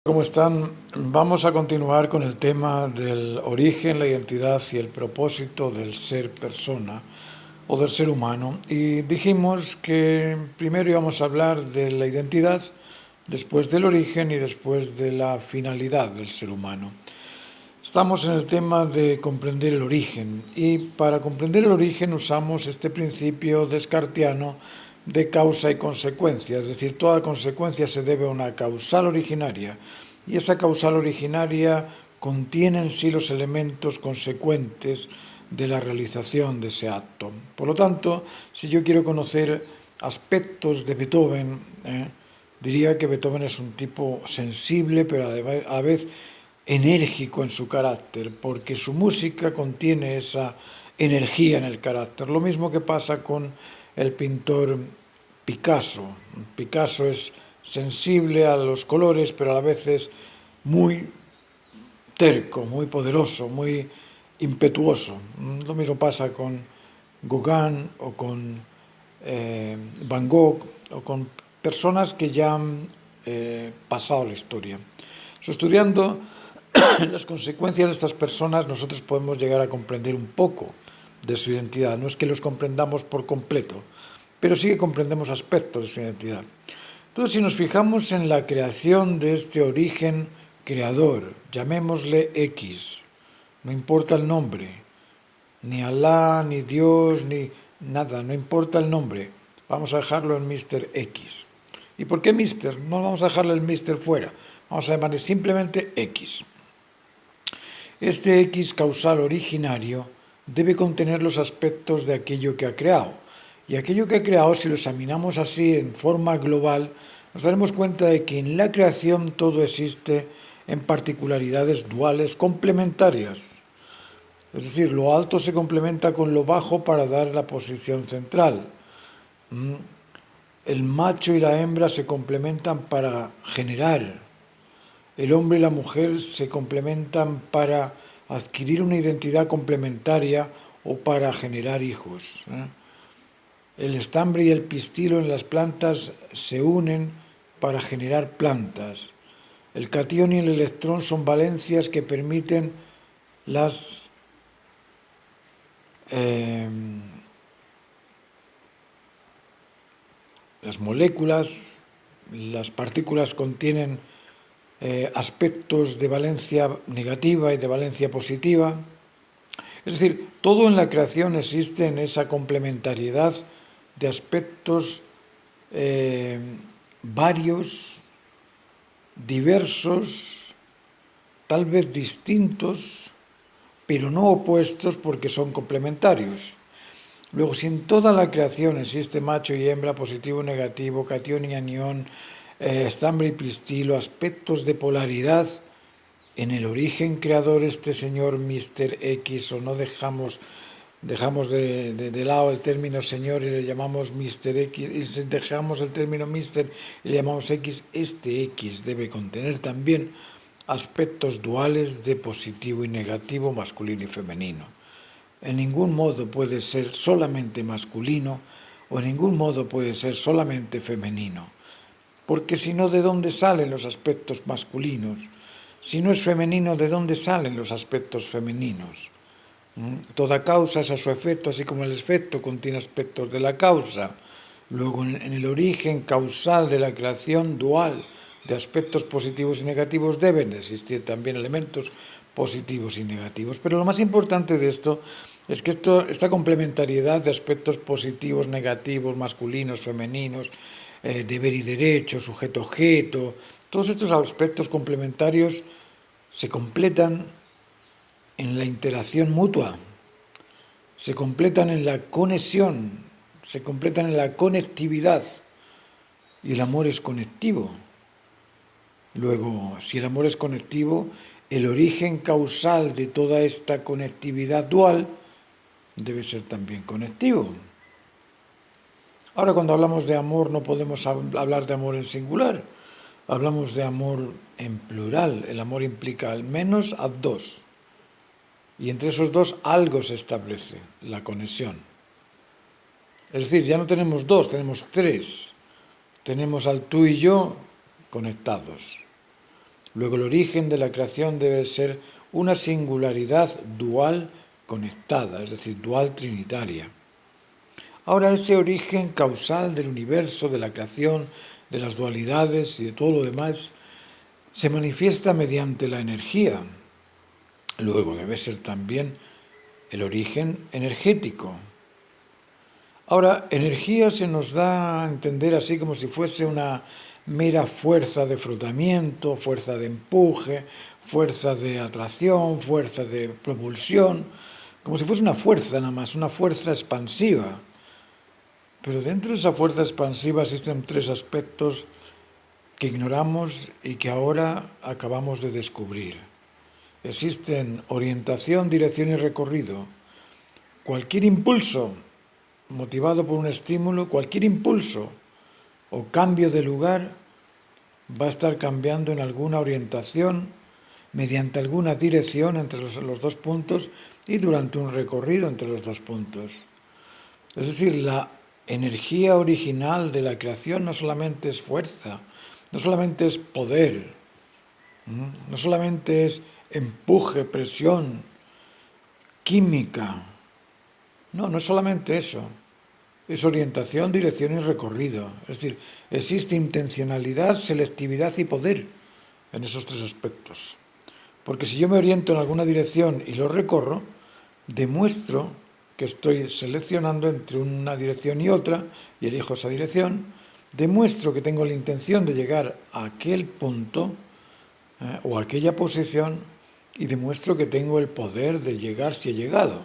¿Cómo están? Vamos a continuar con el tema del origen, la identidad y el propósito del ser persona o del ser humano. Y dijimos que primero íbamos a hablar de la identidad, después del origen y después de la finalidad del ser humano. Estamos en el tema de comprender el origen y para comprender el origen usamos este principio descartiano de causa y consecuencia, es decir, toda consecuencia se debe a una causal originaria y esa causal originaria contiene en sí los elementos consecuentes de la realización de ese acto. Por lo tanto, si yo quiero conocer aspectos de Beethoven, diría que Beethoven es un tipo sensible, pero a la vez enérgico en su carácter, porque su música contiene esa energía en el carácter. Lo mismo que pasa con el pintor Picasso. Picasso es sensible a los colores, pero a la vez es muy terco, muy poderoso, muy impetuoso. Lo mismo pasa con Gauguin o con Van Gogh o con personas que ya han pasado la historia. Estudiando las consecuencias de estas personas, nosotros podemos llegar a comprender un poco de su identidad. No es que los comprendamos por completo, pero sí que comprendemos aspectos de su identidad. Entonces, si nos fijamos en la creación de este origen creador, llamémosle X, no importa el nombre, ni Alá, ni Dios, ni nada, no importa el nombre, vamos a dejarlo en Mr. X. ¿Y por qué Mr? No vamos a dejarle el Mr fuera, vamos a llamarle simplemente X. Este X causal originario debe contener los aspectos de aquello que ha creado. Y aquello que ha creado, si lo examinamos así en forma global, nos daremos cuenta de que en la creación todo existe en particularidades duales complementarias. Es decir, lo alto se complementa con lo bajo para dar la posición central. El macho y la hembra se complementan para generar. El hombre y la mujer se complementan para adquirir una identidad complementaria o para generar hijos. El estambre y el pistilo en las plantas se unen para generar plantas. El catión y el electrón son valencias que permiten las moléculas, las partículas contienen aspectos de valencia negativa y de valencia positiva. Es decir, todo en la creación existe en esa complementariedad de aspectos varios, diversos, tal vez distintos, pero no opuestos porque son complementarios. Luego, si en toda la creación existe macho y hembra, positivo y negativo, catión y anión, estambre y pistilo, aspectos de polaridad, en el origen creador este señor Mr. X, o no dejamos de lado el término señor y le llamamos Mr. X, y si dejamos el término Mr. y le llamamos X, este X debe contener también aspectos duales de positivo y negativo, masculino y femenino. En ningún modo puede ser solamente masculino o en ningún modo puede ser solamente femenino. Porque si no, ¿de dónde salen los aspectos masculinos? Si no es femenino, ¿de dónde salen los aspectos femeninos? Toda causa es a su efecto, así como el efecto contiene aspectos de la causa. Luego, en el origen causal de la creación dual de aspectos positivos y negativos deben de existir también elementos positivos y negativos. Pero lo más importante de esto es que esta complementariedad de aspectos positivos, negativos, masculinos, femeninos, deber y derecho, sujeto-objeto, todos estos aspectos complementarios se completan en la interacción mutua, se completan en la conexión, se completan en la conectividad. Y el amor es conectivo. Luego, si el amor es conectivo, el origen causal de toda esta conectividad dual debe ser también conectivo. Ahora, cuando hablamos de amor, no podemos hablar de amor en singular. Hablamos de amor en plural. El amor implica al menos a dos. Y entre esos dos algo se establece, la conexión. Es decir, ya no tenemos dos, tenemos tres. Tenemos al tú y yo conectados. Luego el origen de la creación debe ser una singularidad dual conectada, es decir, dual trinitaria. Ahora ese origen causal del universo, de la creación, de las dualidades y de todo lo demás, se manifiesta mediante la energía. Luego debe ser también el origen energético. Ahora, energía se nos da a entender así como si fuese una mera fuerza de frotamiento, fuerza de empuje, fuerza de atracción, fuerza de propulsión, como si fuese una fuerza nada más, una fuerza expansiva. Pero dentro de esa fuerza expansiva existen tres aspectos que ignoramos y que ahora acabamos de descubrir. Existen orientación, dirección y recorrido. Cualquier impulso motivado por un estímulo, cualquier impulso o cambio de lugar va a estar cambiando en alguna orientación, mediante alguna dirección entre los dos puntos y durante un recorrido entre los dos puntos. Es decir, la energía original de la creación no solamente es fuerza, no solamente es poder, no solamente es empuje, presión, química. No es solamente eso. Es orientación, dirección y recorrido. Es decir, existe intencionalidad, selectividad y poder en esos tres aspectos. Porque si yo me oriento en alguna dirección y lo recorro, demuestro que estoy seleccionando entre una dirección y otra, y elijo esa dirección, demuestro que tengo la intención de llegar a aquel punto o a aquella posición y demuestro que tengo el poder de llegar si he llegado.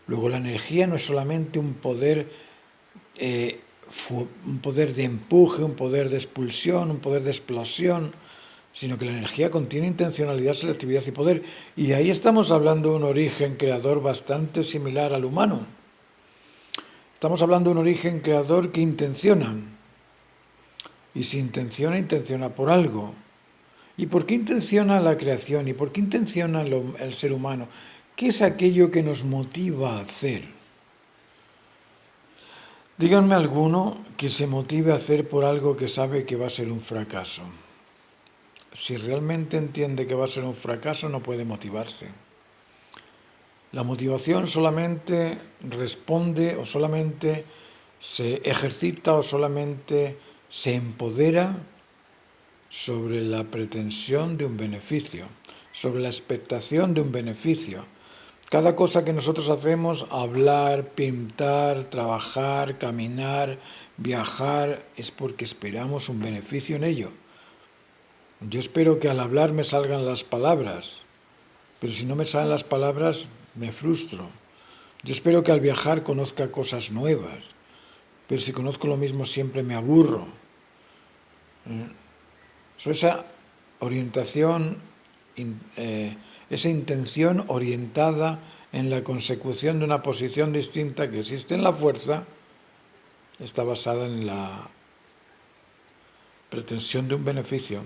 Luego la energía no es solamente un poder de empuje, un poder de expulsión, un poder de explosión, sino que la energía contiene intencionalidad, selectividad y poder. Y ahí estamos hablando de un origen creador bastante similar al humano. Estamos hablando de un origen creador que intenciona. Y si intenciona por algo. ¿Y por qué intenciona la creación? ¿Y por qué intenciona el ser humano? ¿Qué es aquello que nos motiva a hacer? Díganme alguno que se motive a hacer por algo que sabe que va a ser un fracaso. Si realmente entiende que va a ser un fracaso, no puede motivarse. La motivación solamente responde o solamente se ejercita o solamente se empodera sobre la pretensión de un beneficio, sobre la expectación de un beneficio. Cada cosa que nosotros hacemos, hablar, pintar, trabajar, caminar, viajar, es porque esperamos un beneficio en ello. Yo espero que al hablar me salgan las palabras, pero si no me salen las palabras, me frustro. Yo espero que al viajar conozca cosas nuevas, pero si conozco lo mismo siempre me aburro. Esa orientación, esa intención orientada en la consecución de una posición distinta que existe en la fuerza, está basada en la pretensión de un beneficio.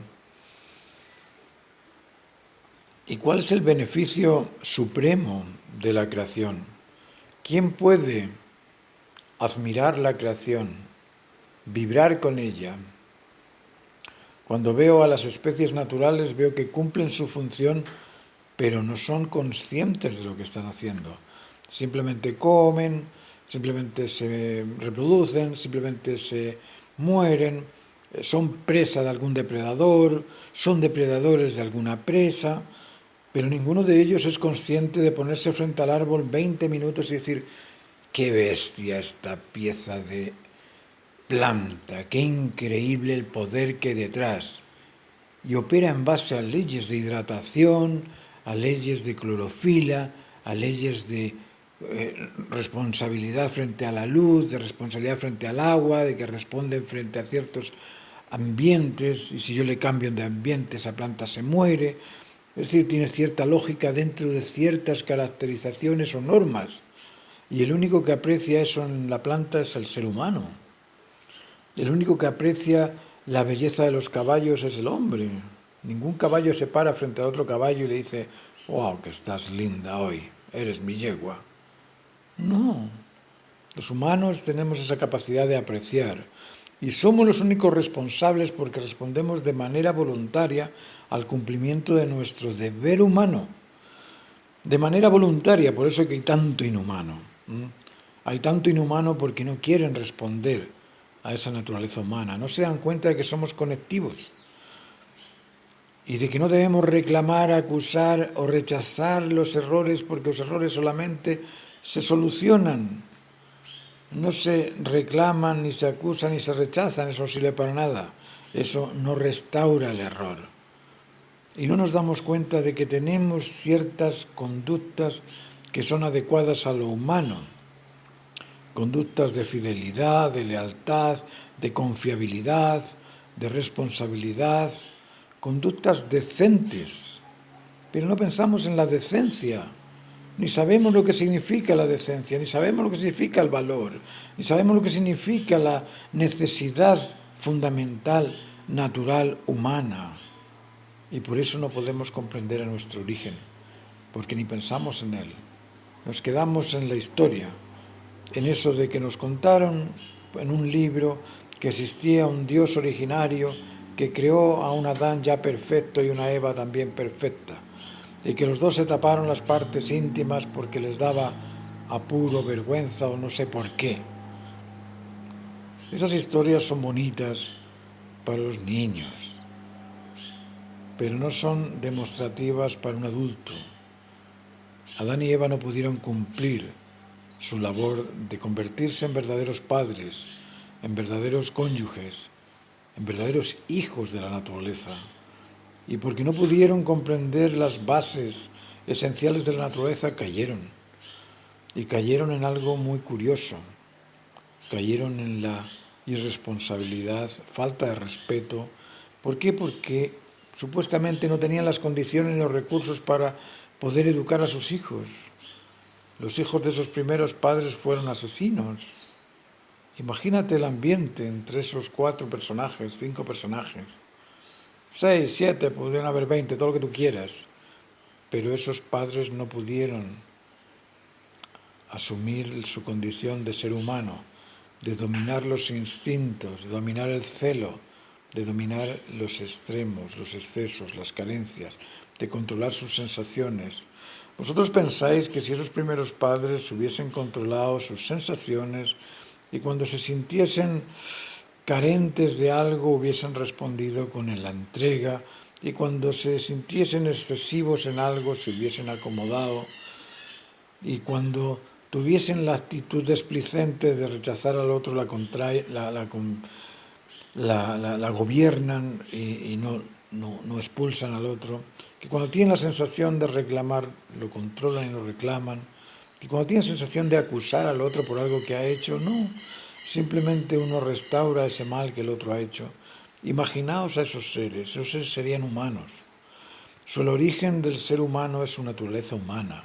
¿Y cuál es el beneficio supremo de la creación? ¿Quién puede admirar la creación, vibrar con ella? Cuando veo a las especies naturales, veo que cumplen su función, pero no son conscientes de lo que están haciendo. Simplemente comen, simplemente se reproducen, simplemente se mueren, son presa de algún depredador, son depredadores de alguna presa, pero ninguno de ellos es consciente de ponerse frente al árbol 20 minutos y decir: ¡qué bestia esta pieza de planta! ¡Qué increíble el poder que hay detrás! Y opera en base a leyes de hidratación, a leyes de clorofila, a leyes de responsabilidad frente a la luz, de responsabilidad frente al agua, de que responden frente a ciertos ambientes, y si yo le cambio de ambiente esa planta se muere. Es decir, tiene cierta lógica dentro de ciertas caracterizaciones o normas. Y el único que aprecia eso en la planta es el ser humano. El único que aprecia la belleza de los caballos es el hombre. Ningún caballo se para frente a otro caballo y le dice: ¡wow, que estás linda hoy! Eres mi yegua. No. Los humanos tenemos esa capacidad de apreciar. y somos los únicos responsables porque respondemos de manera voluntaria al cumplimiento de nuestro deber humano. De manera voluntaria, por eso que hay tanto inhumano. Hay tanto inhumano porque no quieren responder a esa naturaleza humana. No se dan cuenta de que somos conectivos y de que no debemos reclamar, acusar o rechazar los errores porque los errores solamente se solucionan. No se reclaman, ni se acusan, ni se rechazan, eso no sirve para nada. Eso no restaura el error. Y no nos damos cuenta de que tenemos ciertas conductas que son adecuadas a lo humano. Conductas de fidelidad, de lealtad, de confiabilidad, de responsabilidad, conductas decentes. Pero no pensamos en la decencia. Ni sabemos lo que significa la decencia, ni sabemos lo que significa el valor, ni sabemos lo que significa la necesidad fundamental, natural, humana. Y por eso no podemos comprender a nuestro origen, porque ni pensamos en él. Nos quedamos en la historia, en eso de que nos contaron en un libro que existía un Dios originario que creó a un Adán ya perfecto y una Eva también perfecta, y que los dos se taparon las partes íntimas porque les daba apuro, vergüenza o no sé por qué. Esas historias son bonitas para los niños, pero no son demostrativas para un adulto. Adán y Eva no pudieron cumplir su labor de convertirse en verdaderos padres, en verdaderos cónyuges, en verdaderos hijos de la naturaleza. Y porque no pudieron comprender las bases esenciales de la naturaleza, cayeron. Y cayeron en algo muy curioso. Cayeron en la irresponsabilidad, falta de respeto. ¿Por qué? Porque supuestamente no tenían las condiciones ni los recursos para poder educar a sus hijos. Los hijos de esos primeros padres fueron asesinos. Imagínate el ambiente entre esos 4 personajes, 5 personajes. 6, 7, pudieron haber 20, todo lo que tú quieras. Pero esos padres no pudieron asumir su condición de ser humano, de dominar los instintos, de dominar el celo, de dominar los extremos, los excesos, las carencias, de controlar sus sensaciones. ¿Vosotros pensáis que si esos primeros padres hubiesen controlado sus sensaciones y cuando se sintiesen carentes de algo hubiesen respondido con la entrega y cuando se sintiesen excesivos en algo se hubiesen acomodado y cuando tuviesen la actitud desplicente de rechazar al otro la gobiernan y no expulsan al otro, que cuando tienen la sensación de reclamar lo controlan y lo reclaman, que cuando tienen la sensación de acusar al otro por algo que ha hecho, no, simplemente uno restaura ese mal que el otro ha hecho. Imaginaos a esos seres serían humanos. El origen del ser humano es su naturaleza humana.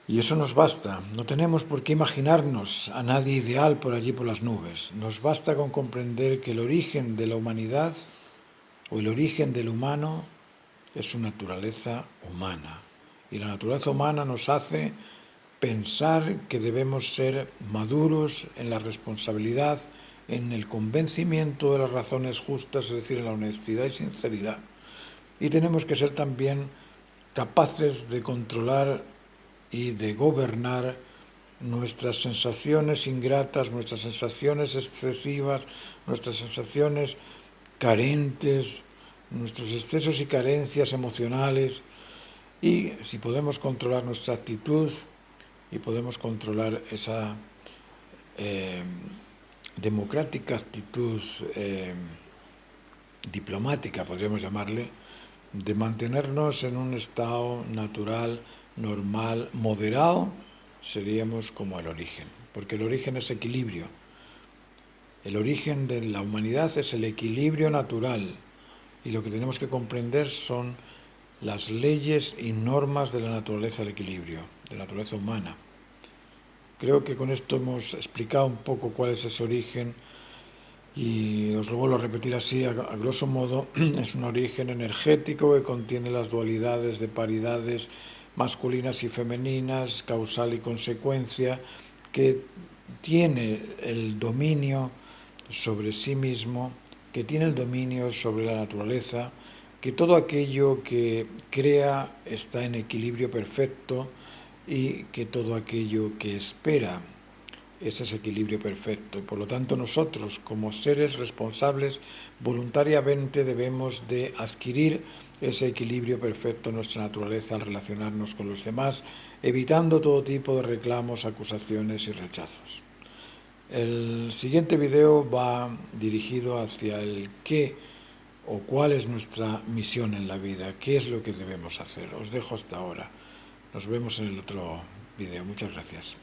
Y eso nos basta. No tenemos por qué imaginarnos a nadie ideal por allí por las nubes. Nos basta con comprender que el origen de la humanidad o el origen del humano es su naturaleza humana. Y la naturaleza humana nos hace pensar que debemos ser maduros en la responsabilidad, en el convencimiento de las razones justas, es decir, en la honestidad y sinceridad. Y tenemos que ser también capaces de controlar y de gobernar nuestras sensaciones ingratas, nuestras sensaciones excesivas, nuestras sensaciones carentes, nuestros excesos y carencias emocionales. Y si podemos controlar nuestra actitud y podemos controlar esa democrática actitud diplomática, podríamos llamarle, de mantenernos en un estado natural, normal, moderado, seríamos como el origen, porque el origen es equilibrio. El origen de la humanidad es el equilibrio natural y lo que tenemos que comprender son las leyes y normas de la naturaleza del equilibrio, de la naturaleza humana. Creo que con esto hemos explicado un poco cuál es ese origen y os lo vuelvo a repetir así, a grosso modo, es un origen energético que contiene las dualidades de paridades masculinas y femeninas, causal y consecuencia, que tiene el dominio sobre sí mismo, que tiene el dominio sobre la naturaleza, que todo aquello que crea está en equilibrio perfecto y que todo aquello que espera es ese equilibrio perfecto. Por lo tanto, nosotros, como seres responsables, voluntariamente debemos de adquirir ese equilibrio perfecto en nuestra naturaleza al relacionarnos con los demás, evitando todo tipo de reclamos, acusaciones y rechazos. El siguiente video va dirigido hacia el qué o cuál es nuestra misión en la vida, qué es lo que debemos hacer. Os dejo hasta ahora. Nos vemos en el otro video. Muchas gracias.